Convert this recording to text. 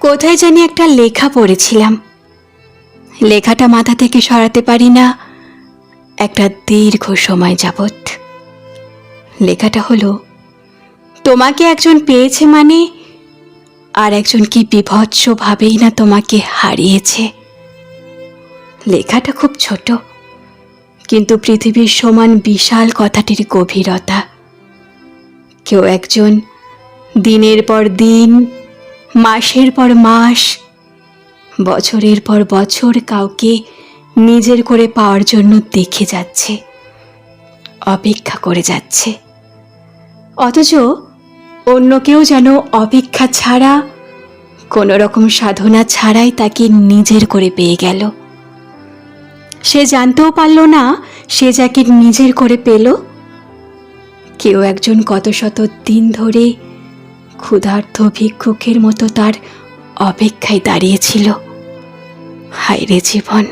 কোথায় জানি একটা লেখা পড়েছিলাম। লেখাটা মাথা থেকে সরাতে পারি না একটা দীর্ঘ সময় যাবৎ। লেখাটা হলো, তোমাকে একজন পেয়েছে মানে আর একজন কি বিভৎসভাবেই না তোমাকে হারিয়েছে। লেখাটা খুব ছোট, কিন্তু পৃথিবীর সমান বিশাল কথাটির গভীরতা। কেউ একজন দিনের পর দিন, মাসের পর মাস, বছরের পর বছর কাউকে নিজের করে পাওয়ার জন্য দেখে যাচ্ছে, অপেক্ষা করে যাচ্ছে। অথচ অন্য কেউ যেন অপেক্ষা ছাড়া, কোনো রকম সাধনা ছাড়াই তাকে নিজের করে পেয়ে গেল। সে জানতেও পারল না সে যাকে নিজের করে পেল। কেউ একজন কত শত দিন ধরে ক্ষুধার্ত ভিক্ষুকের মতো তার অপেক্ষায় দাঁড়িয়েছিল। হায় রে জীবন!